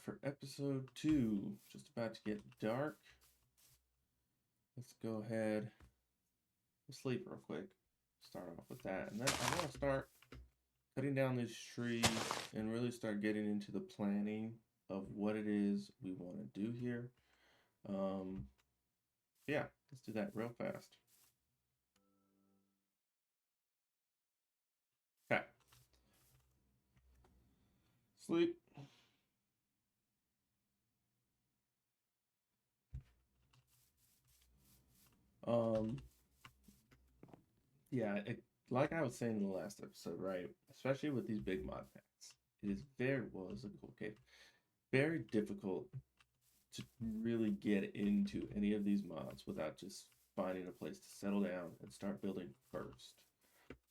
back for episode 2. Just about to get dark. Let's go ahead and sleep real quick. Start off with that. And then I want to start cutting down these trees and really start getting into the planning of what it is we want to do here. Yeah, let's do that real fast. Okay. Sleep. Yeah, like I was saying in the last episode, right? Especially with these big mod packs, it is very it's a cool cave. Very difficult to really get into any of these mods without just finding a place to settle down and start building first.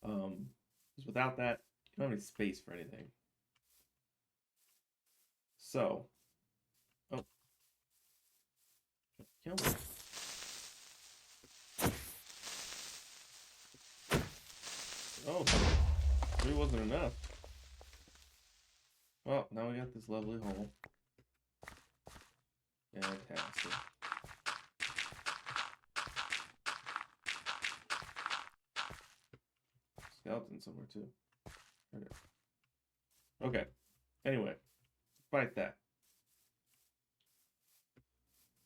Because without that, you don't have any space for anything. So, oh, kill me. Oh, it wasn't enough. Well, now we got this lovely hole. Fantastic. Skeleton somewhere too. Okay. Anyway, despite that,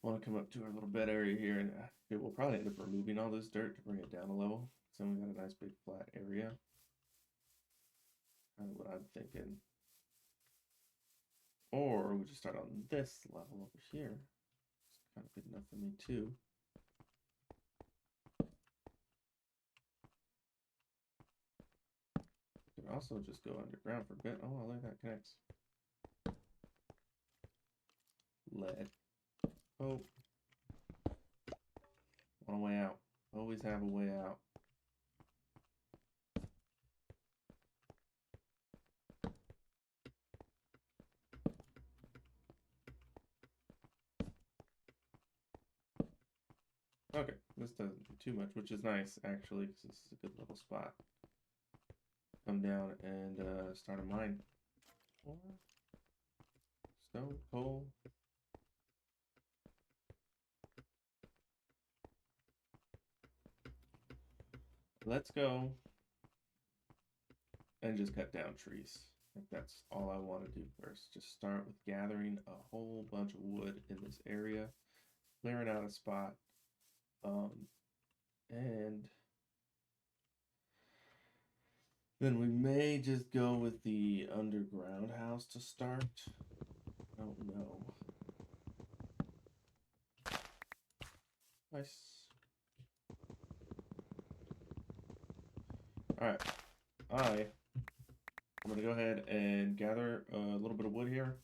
I want to come up to our little bed area here, and we'll probably end up removing all this dirt to bring it down a level. So we got a nice big flat area. Kind of what I'm thinking. Or we just start on this level over here. It's kind of good enough for me too. You can also just go underground for a bit. Oh, I like that connects. Lead. Oh. Want a way out. Always have a way out. Okay, this doesn't do too much, which is nice actually, because this is a good little spot. Come down and start a mine. Or stone, coal. Let's go and just cut down trees. I think that's all I want to do first. Just start with gathering a whole bunch of wood in this area, clearing out a spot, and then we may just go with the underground house to start. I don't know. Nice. Alright. I'm going to go ahead and gather a little bit of wood here.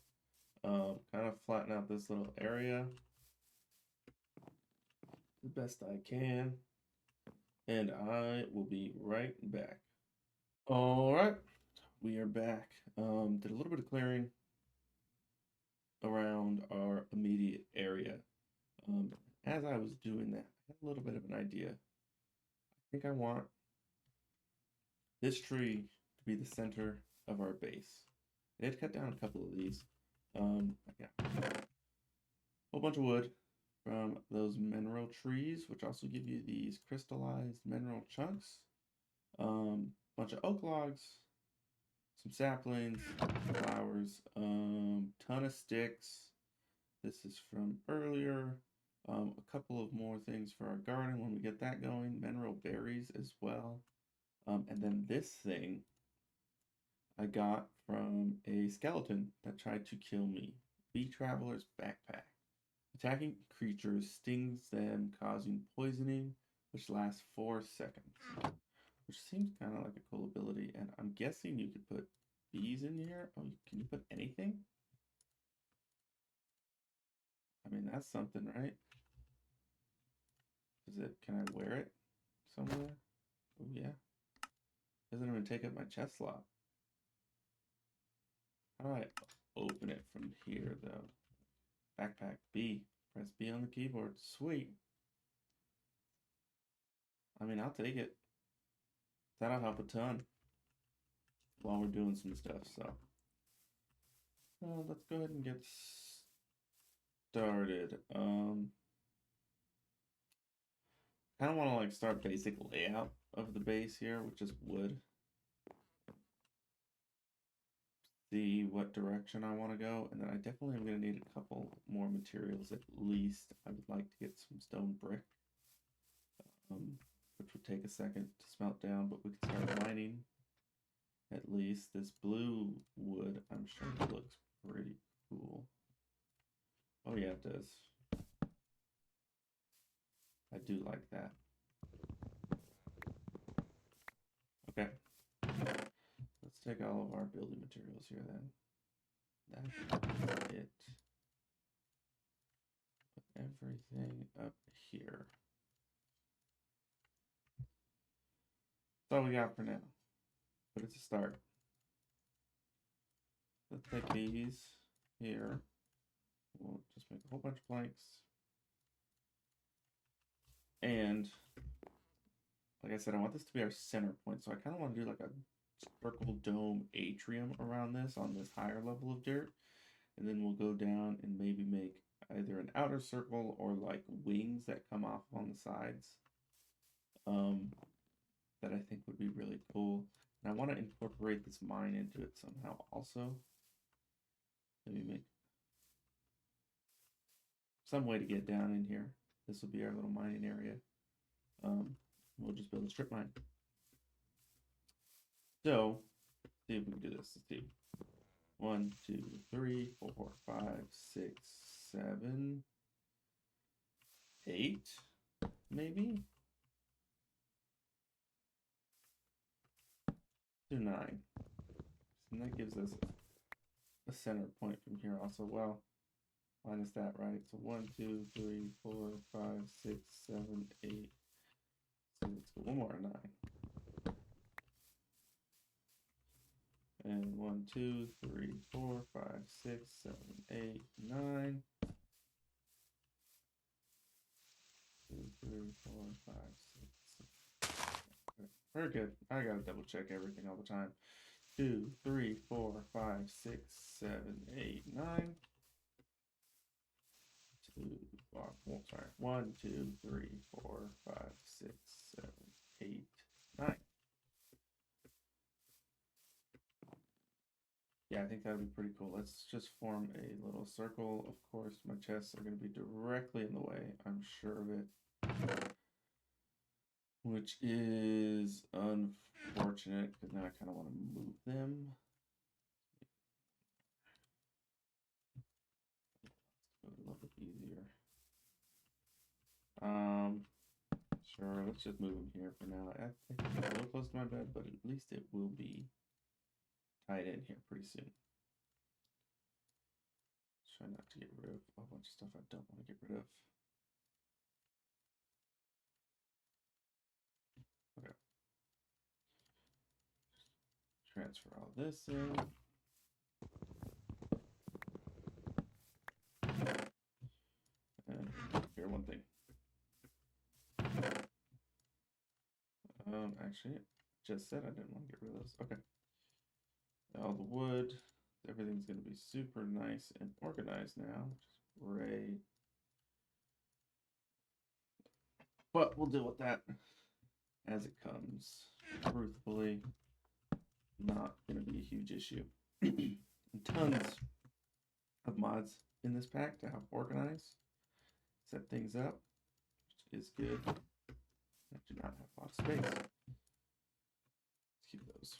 Kind of flatten out this little area the best I can. And I will be right back. All right, we are back. Did a little bit of clearing around our immediate area. As I was doing that, I had a little bit of an idea. I think I want this tree to be the center of our base. I did cut down a couple of these. I got a whole bunch of wood from those mineral trees, which also give you these crystallized mineral chunks. Bunch of oak logs, some saplings, flowers, ton of sticks. This is from earlier. A couple of more things for our garden when we get that going. Mineral berries as well. And then this thing I got from a skeleton that tried to kill me. Bee Traveler's Backpack. Attacking creatures stings them, causing poisoning, which lasts 4 seconds. Which seems kind of like a cool ability. And I'm guessing you could put bees in here. Oh, can you put anything? I mean, that's something, right? Can I wear it somewhere? Oh, yeah. Doesn't even take up my chest slot. How do I open it from here, though? Backpack B. Press B on the keyboard. Sweet. I mean, I'll take it. That'll help a ton while we're doing some stuff, so. So let's go ahead and get started. Kind of want to like start basic layout of the base here, which is wood. See what direction I want to go, and then I definitely am going to need a couple more materials at least. I would like to get some stone brick, which would take a second to smelt down, but we can start mining at least. This blue wood, I'm sure it looks pretty cool. Oh yeah, it does. I do like that. Okay. Let's take all of our building materials here then. That's it. Put everything up here. That's all we got for now. But it's a start. Let's take these here. We'll just make a whole bunch of planks. And like I said, I want this to be our center point. So I kind of want to do like a circle dome atrium around this on this higher level of dirt. And then we'll go down and maybe make either an outer circle or like wings that come off on the sides. That I think would be really cool. And I want to incorporate this mine into it somehow also. Maybe make some way to get down in here. This will be our little mining area. We'll just build a strip mine. So, see if we can do this. Let's see. 1, 2, 3, 4, 5, 6, 7, 8, maybe? To 9. And that gives us a center point from here also. Well, minus that, right? So 1, 2, 3, 4, 5, 6, 7, 8. So let's go one more, 9. And 1, 2, 3, 4, 5, 6, 7, 8, 9. 2, 3, 4, 5, 6, 7. Okay. Very good. I gotta double check everything all the time. 2, 3, 4, 5, 6, 7, 8, 9. 2, sorry. 1, 2, 3, 4, 5, 6, 7, 8, 9. Yeah, I think that would be pretty cool. Let's just form a little circle. Of course, my chests are going to be directly in the way. I'm sure of it. Which is unfortunate, because now I kind of want to move them. Let's go a little bit easier. Sure, let's just move them here for now. I think it's a little close to my bed, but at least it will be tied in here pretty soon. Try not to get rid of a bunch of stuff I don't want to get rid of. Okay. Transfer all this in. And here, one thing. Actually, just said I didn't want to get rid of this. Okay. All the wood, everything's going to be super nice and organized now, which is great. But we'll deal with that as it comes. Truthfully, not going to be a huge issue. And tons of mods in this pack to help organize, set things up, which is good. I do not have a lot of space. Let's keep those.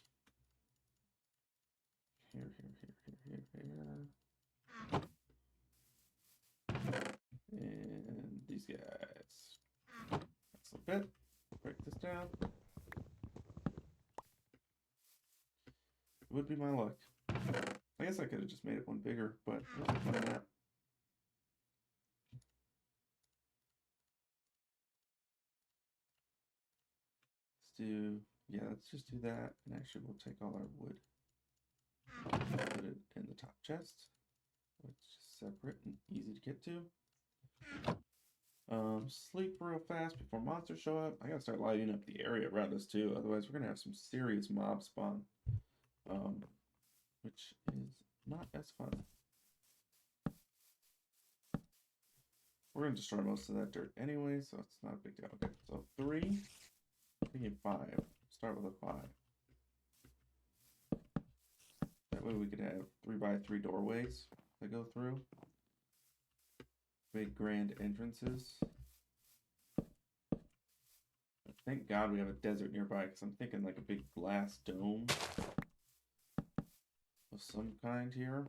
Here. And these guys. That's a bit. Break this down. It would be my luck. I guess I could have just made it one bigger, but we'll find that. Let's just do that. And actually, we'll take all our wood, put it in the top chest. It's just separate and easy to get to. Sleep real fast before monsters show up. I gotta start lighting up the area around us too. Otherwise, we're gonna have some serious mob spawn, which is not as fun. We're going to destroy most of that dirt anyway, so it's not a big deal. Okay, so 3. We need 5. Start with a 5. That way we could have 3x3 doorways that go through. Big grand entrances. Thank God we have a desert nearby, because I'm thinking like a big glass dome of some kind here.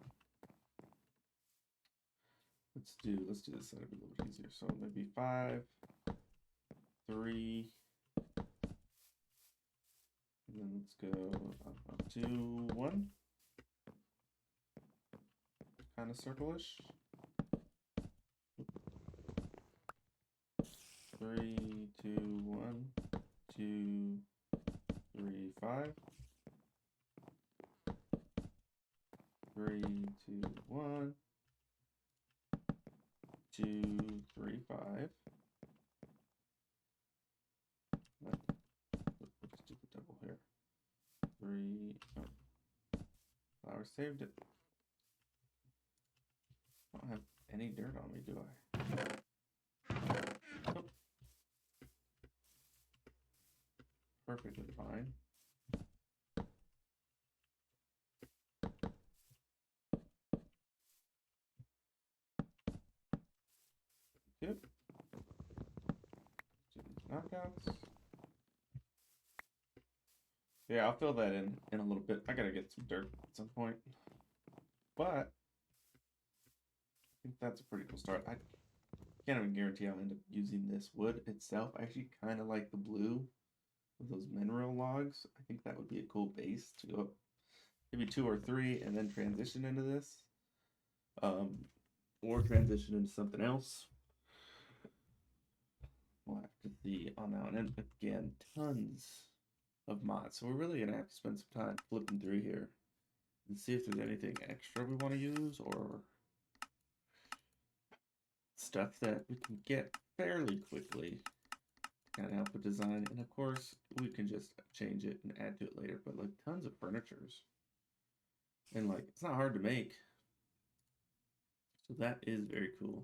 Let's do this so it'll be a little bit easier. So maybe 5, 3, and then let's go up 2, 1. Kind of circle-ish. 3, 2, 1, 2, 3, 5. 3, 2, 1, 2, 3, 5. Let's do the double here. 3. Oh, flower saved it. I don't have any dirt on me, do I? Oh. Perfectly fine. Yep. Knockouts. Yeah, I'll fill that in a little bit. I gotta get some dirt at some point. But I think that's a pretty cool start. I can't even guarantee I'll end up using this wood itself. I actually kind of like the blue with those mineral logs. I think that would be a cool base to go up maybe 2 or 3 and then transition into this. Or transition into something else. We'll have to see on that one. And again, tons of mods. So we're really gonna have to spend some time flipping through here and see if there's anything extra we want to use or stuff that we can get fairly quickly to kind of help with design. And of course, we can just change it and add to it later. But like tons of furnitures. And like it's not hard to make. So that is very cool.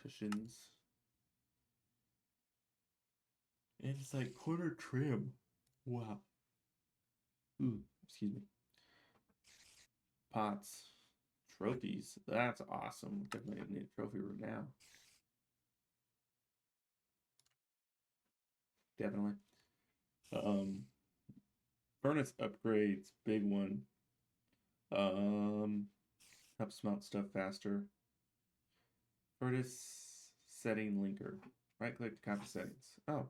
Cushions. And it's like quarter trim. Wow. Ooh, excuse me. Pots. Trophies. That's awesome. Definitely need a trophy room now. Definitely. Furnace upgrades, big one. Help smelt stuff faster. Furnace setting linker. Right click to copy settings. Oh,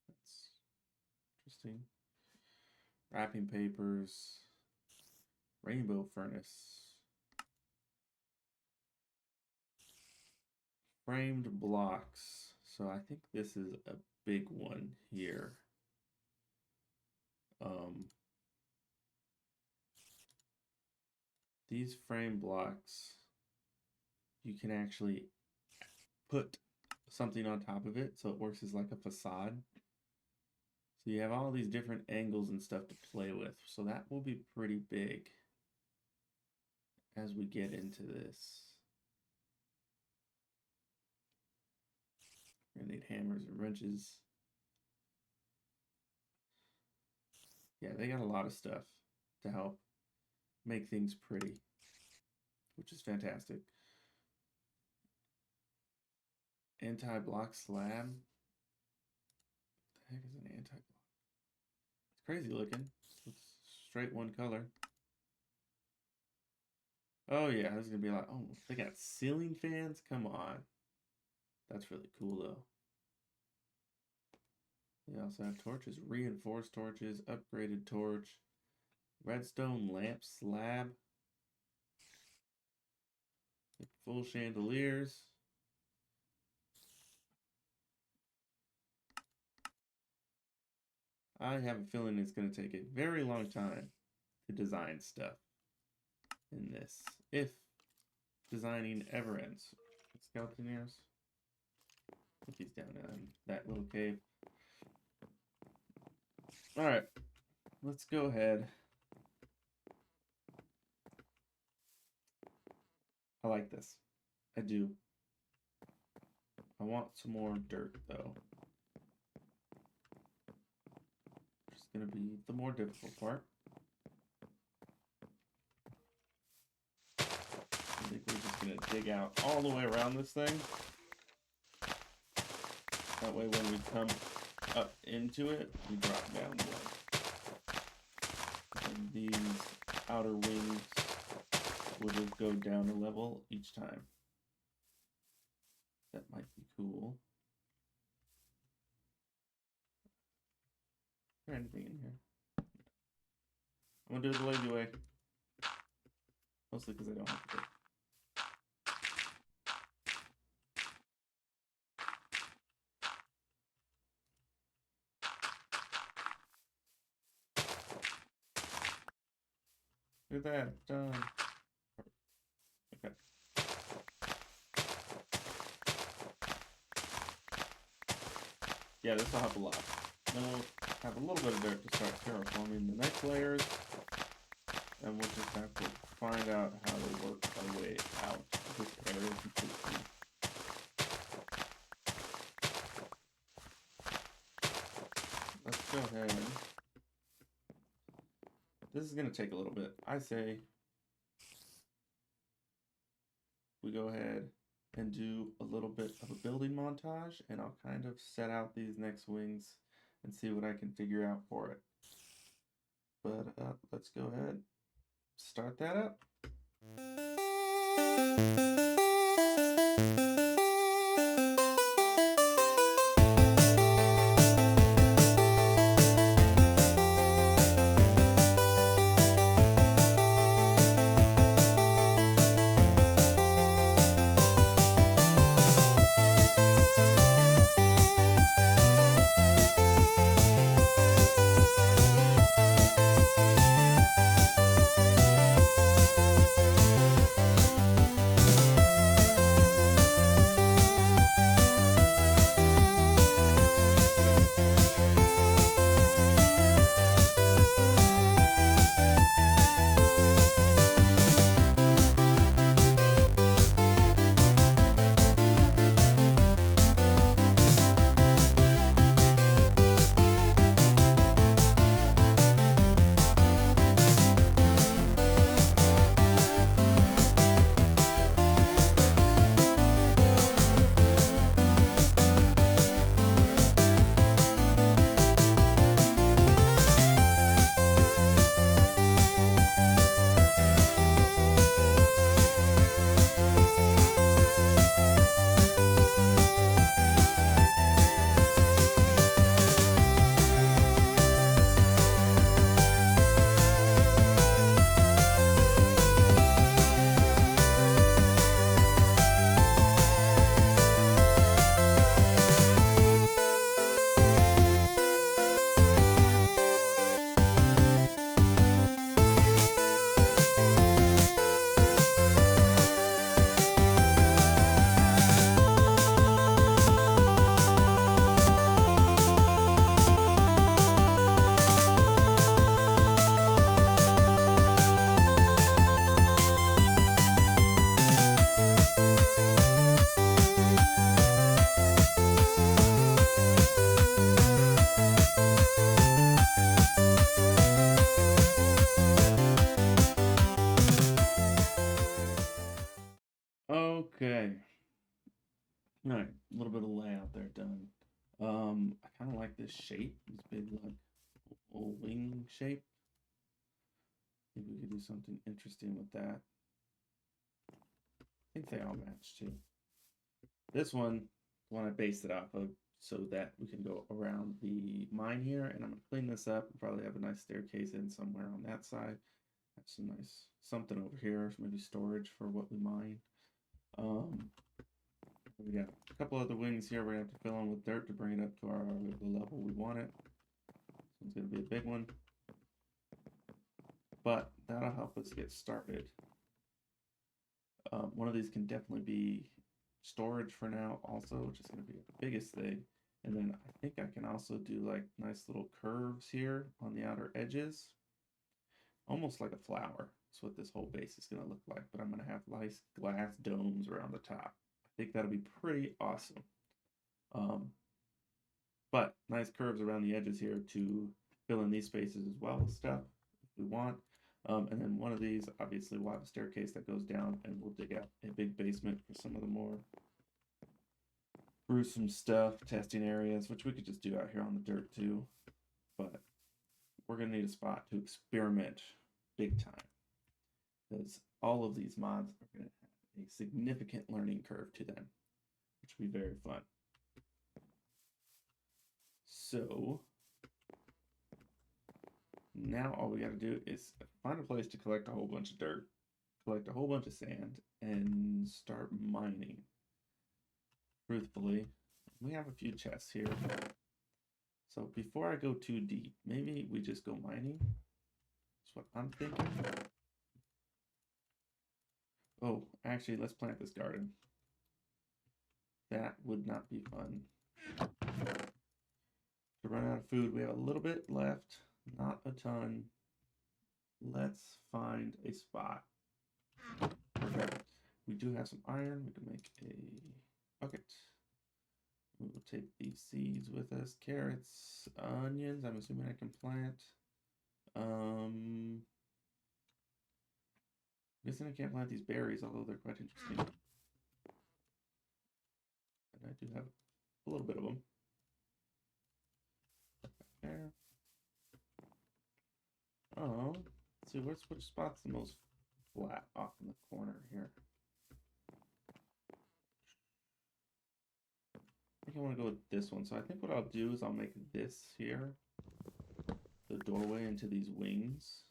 that's interesting. Wrapping papers. Rainbow furnace. Framed blocks. So I think this is a big one here. These frame blocks, you can actually put something on top of it so it works as like a facade. So you have all these different angles and stuff to play with. So that will be pretty big as we get into this. We're gonna need hammers and wrenches. Yeah, they got a lot of stuff to help make things pretty, which is fantastic. Anti-block slab. What the heck is an anti-block? It's crazy looking. It's straight one color. Oh yeah, this is gonna be like, oh, they got ceiling fans? Come on. That's really cool though. They also have torches, reinforced torches, upgraded torch, redstone lamp slab, full chandeliers. I have a feeling it's going to take a very long time to design stuff in this, if designing ever ends. Skeleton ears. Put these down in that little cave. All right, let's go ahead I like this. I do. I want some more dirt though. It's gonna be the more difficult part. I think we're just gonna dig out all the way around this thing. That way when we come up into it, we drop down one. And these outer wings will just go down a level each time. That might be cool. Is there anything in here? I'm gonna do it the lazy way. Mostly because I don't have to do it. Look at that, done. Okay. Yeah, this will help a lot. Then we'll have a little bit of dirt to start terraforming the next layers. And we'll just have to find out how to work our way out of this area completely. Let's go ahead. This is going to take a little bit. I say we go ahead and do a little bit of a building montage, and I'll kind of set out these next wings and see what I can figure out for it. But let's go ahead, start that up. Okay. All right, a little bit of layout there done. I kind of like this shape, this big like wing shape. Maybe we could do something interesting with that. I think they all match too. This one, the one I based it off of, so that we can go around the mine here, and I'm gonna clean this up and probably have a nice staircase in somewhere on that side. Have some nice something over here, maybe storage for what we mine. We got a couple other wings here we're gonna have to fill in with dirt to bring it up to the level we want it. This one's gonna be a big one, but that'll help us get started. One of these can definitely be storage for now also, which is going to be the biggest thing. And then I think I can also do like nice little curves here on the outer edges, almost like a flower. That's what this whole base is going to look like, but I'm going to have nice glass domes around the top. I think that'll be pretty awesome. But nice curves around the edges here to fill in these spaces as well with stuff if we want. And then one of these, obviously, we'll have a staircase that goes down, and we'll dig out a big basement for some of the more gruesome stuff, testing areas, which we could just do out here on the dirt too. But we're going to need a spot to experiment big time, because all of these mods are going to have a significant learning curve to them, which will be very fun. So now all we got to do is find a place to collect a whole bunch of dirt, collect a whole bunch of sand, and start mining. Truthfully, we have a few chests here. So before I go too deep, maybe we just go mining. That's what I'm thinking. Oh, actually, let's plant this garden. That would not be fun. To run out of food, we have a little bit left, not a ton. Let's find a spot. Perfect. We do have some iron. We can make a bucket. We will take these seeds with us. Carrots, onions. I'm assuming I can plant. I'm guessing I can't plant these berries, although they're quite interesting. And I do have a little bit of them. There. Oh, let's see, which spot's the most flat off in the corner here? I think I want to go with this one. So I think what I'll do is I'll make this here the doorway into these wings.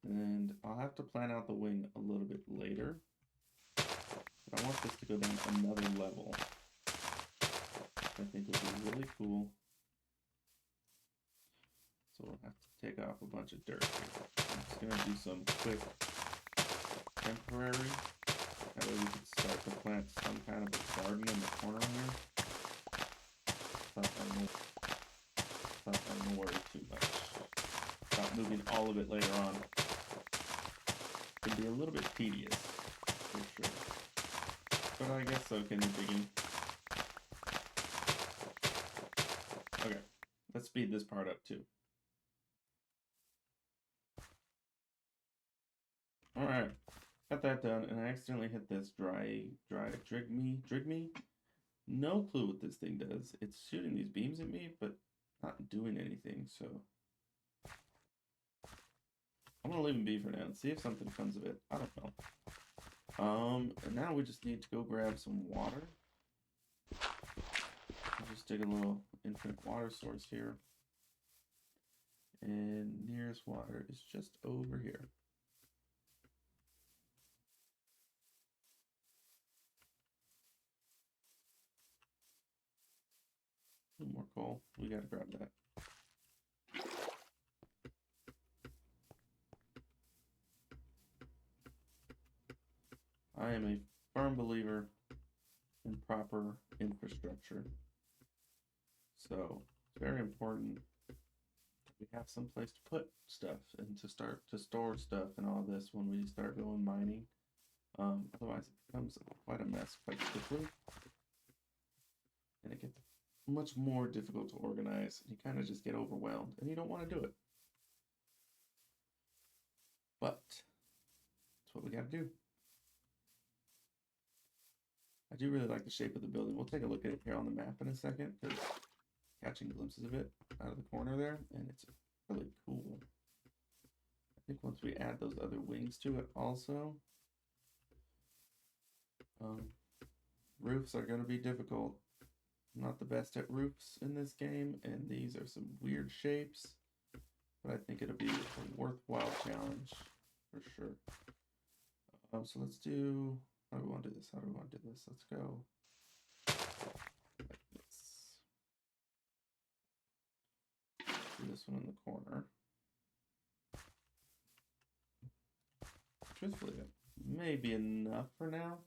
And I'll have to plan out the wing a little bit later. But I want this to go down another level. I think would be really cool. So we'll have to take off a bunch of dirt here. I'm just going to do some quick temporary. That way we can start to plant some kind of a garden in the corner here. Stuff I don't worry too much. Stop moving all of it later on. It can be a little bit tedious, for sure. But I guess so can the digging. Okay, let's speed this part up too. Alright, got that done, and I accidentally hit this dry drig me. No clue what this thing does. It's shooting these beams at me, but not doing anything, so I'm gonna leave him be for now and see if something comes of it. I don't know. And now we just need to go grab some water. I'll just dig a little infinite water source here. And nearest water is just over here. A little more coal. We gotta grab that. I am a firm believer in proper infrastructure. So it's very important that we have some place to put stuff and to start to store stuff and all this when we start going mining. Otherwise it becomes quite a mess quite quickly. And it gets much more difficult to organize, and you kind of just get overwhelmed and you don't want to do it. But that's what we got to do. I do really like the shape of the building. We'll take a look at it here on the map in a second, because catching glimpses of it out of the corner there, and it's really cool. I think once we add those other wings to it also, roofs are going to be difficult. I'm not the best at roofs in this game, and these are some weird shapes, but I think it'll be a worthwhile challenge for sure. So let's do, how do we want to do this? How do we want to do this? Let's go like this. Do this one in the corner. Truthfully, that may be enough for now.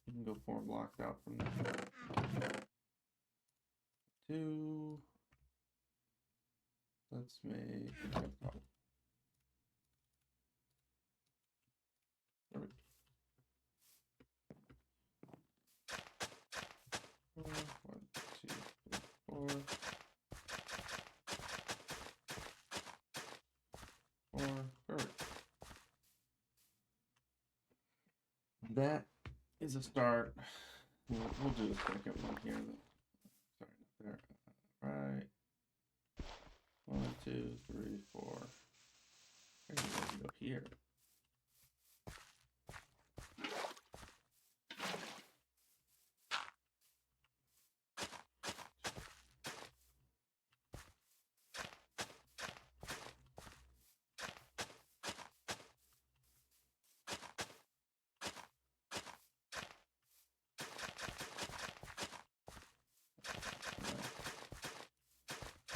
You can go 4 blocks out from there. 2. let's make a cobble. Perfect. 4, 1, 2, 3, 4. 4. Perfect. That is a start. We'll do a second one here. Sorry, not there. Right. 1, 2, 3, 4. I can go here.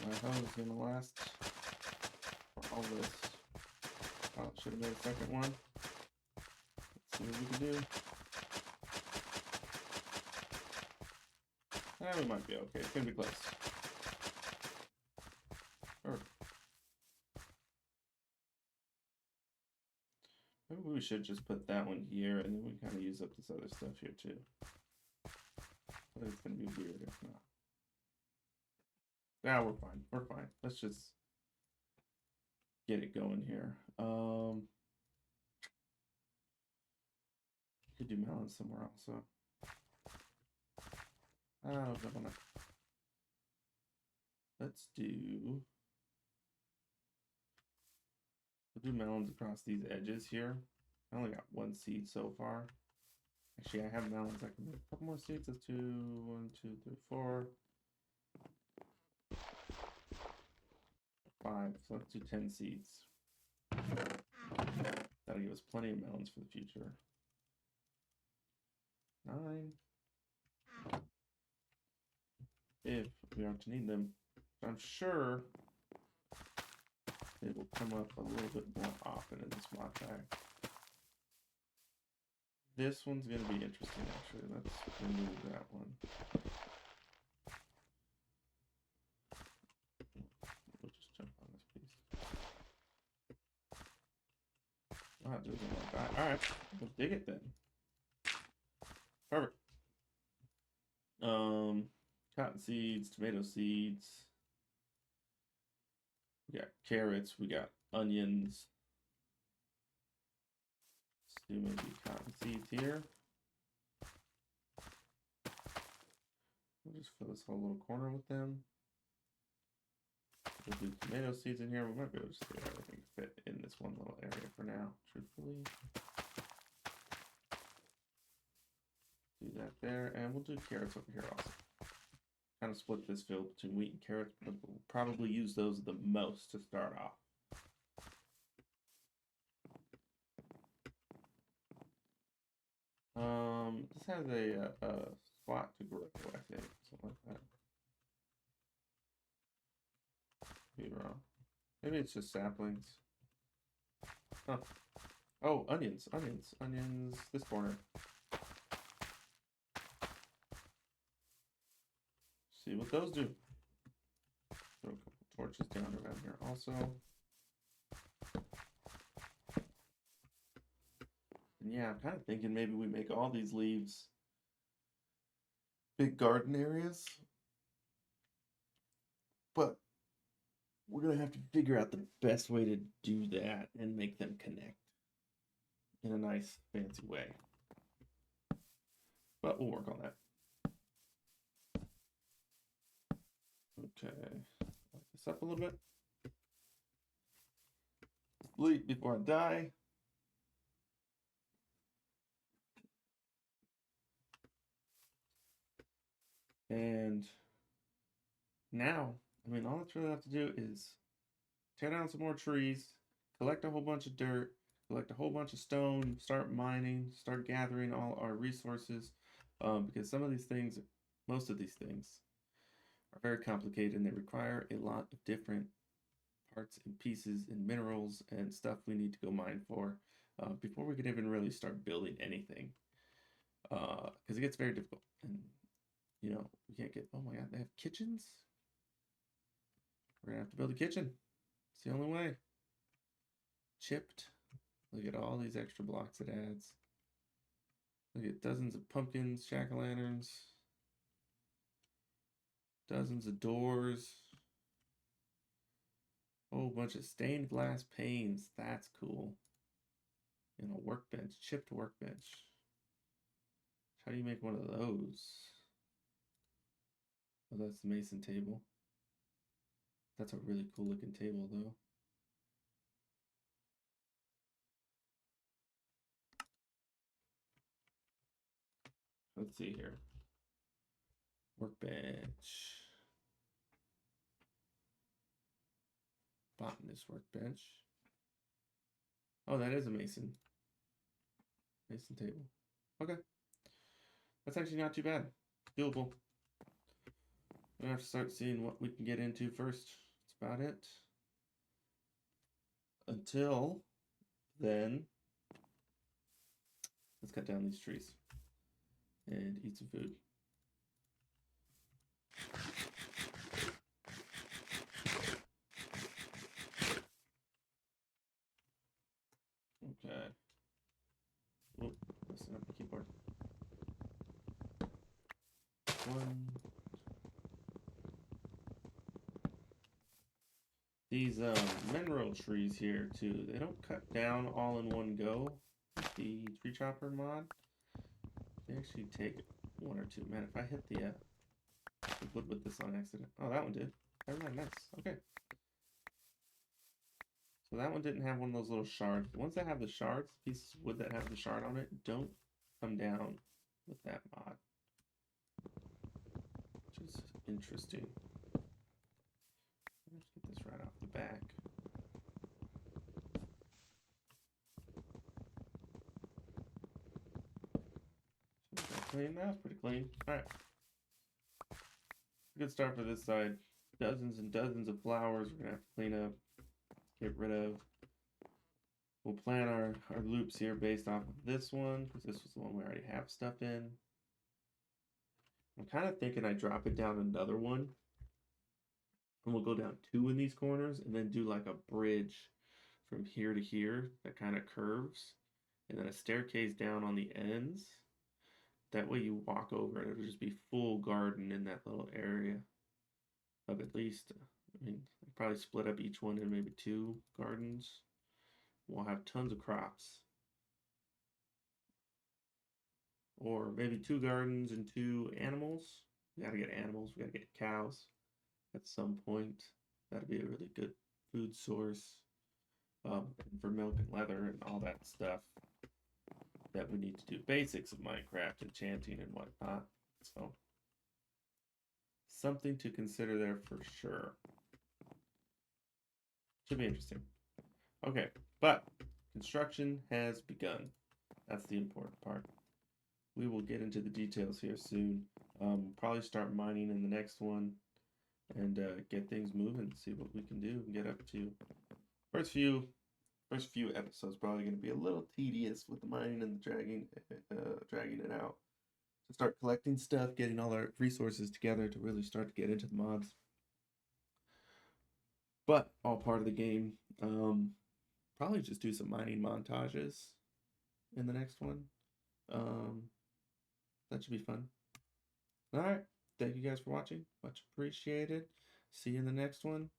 My hose is gonna last for all this. Oh, should have made a second one. Let's see what we can do. We might be okay. It's gonna be close. Perfect. Maybe we should just put that one here, and then we kind of use up this other stuff here too. But it's gonna be weird if not. Yeah, we're fine. We're fine. Let's just get it going here. Could do melons somewhere also. I don't wanna. Let's do. We'll do melons across these edges here. I only got 1 seed so far. Actually, I have melons. I can make a couple more seeds. Let's do 1, 2, 3, 4, 5. So let's do 10 seeds. That'll give us plenty of melons for the future. 9. If we are to need them. I'm sure it will come up a little bit more often in this mod pack. This one's going to be interesting, actually. Let's remove that one. We'll just jump on this piece. Wow, it doesn't like that. Alright, we'll dig it then. Perfect. Cotton seeds, tomato seeds. We got carrots, we got onions. Let's do maybe cotton seeds here. We'll just fill this whole little corner with them. We'll do tomato seeds in here. We might be able to just get everything to fit in this one little area for now, truthfully. Do that there, and we'll do carrots over here also. Kind of split this field between wheat and carrots, but we'll probably use those the most to start off. This has a spot to grow, I think, something like that. Be wrong. Maybe it's just saplings. Huh. Oh, onions. This corner. See what those do. Throw a couple torches down around here also. And yeah, I'm kind of thinking maybe we make all these leaves big garden areas. But we're going to have to figure out the best way to do that and make them connect in a nice, fancy way. But we'll work on that. Okay, light this up a little bit. Sleep before I die. And now, I mean, all that's really have to do is tear down some more trees, collect a whole bunch of dirt, collect a whole bunch of stone, start mining, start gathering all our resources, because some of these things, most of these things, are very complicated and they require a lot of different parts and pieces and minerals and stuff we need to go mine for before we can even really start building anything, because it gets very difficult. And you know, we can't get, oh my god, they have kitchens? We're gonna have to build a kitchen. It's the only way. Chipped. Look at all these extra blocks it adds. Look at dozens of pumpkins, jack-o'-lanterns, dozens of doors, a whole bunch of stained glass panes. That's cool. And a workbench, chipped workbench. How do you make one of those? Oh, that's the mason table. That's a really cool looking table though. Let's see here. Workbench. Botanist workbench. Oh, that is a mason. Mason table. Okay. That's actually not too bad. Doable. I'm gonna have to start seeing what we can get into first. That's about it. Until then, let's cut down these trees and eat some food. Okay. Whoop, messing up the keyboard. One. These mineral trees here too, they don't cut down all in one go. The tree chopper mod, they actually take one or two. Man, if I hit the wood with this on accident. Oh, that one did. Never mind, nice. Okay. So that one didn't have one of those little shards. The ones that have the shards, pieces of wood that have the shard on it, don't come down with that mod. Which is interesting. Let's get this right off the back. Clean, that's pretty clean. Alright. Good start for this side. Dozens and dozens of flowers we're gonna have to clean up, get rid of. We'll plan our loops here based off of this one, because this was the one we already have stuff in. I'm kind of thinking I drop it down another one. And we'll go down 2 in these corners and then do like a bridge from here to here that kind of curves. And then a staircase down on the ends. That way you walk over it, it'll just be full garden in that little area of at least, I mean, probably split up each one in maybe 2 gardens. We'll have tons of crops. Or maybe 2 gardens and 2 animals. We gotta get animals, we gotta get cows at some point. That'd be a really good food source for milk and leather and all that stuff that we need to do. Basics of Minecraft, enchanting and whatnot. So something to consider there for sure. Should be interesting. Okay, but construction has begun. That's the important part. We will get into the details here soon. Probably start mining in the next one and get things moving, see what we can do and get up to. First few episodes probably going to be a little tedious with the mining and the dragging it out. To start collecting stuff, getting all our resources together to really start to get into the mods. But all part of the game. Probably just do some mining montages in the next one. That should be fun. All right. Thank you guys for watching. Much appreciated. See you in the next one.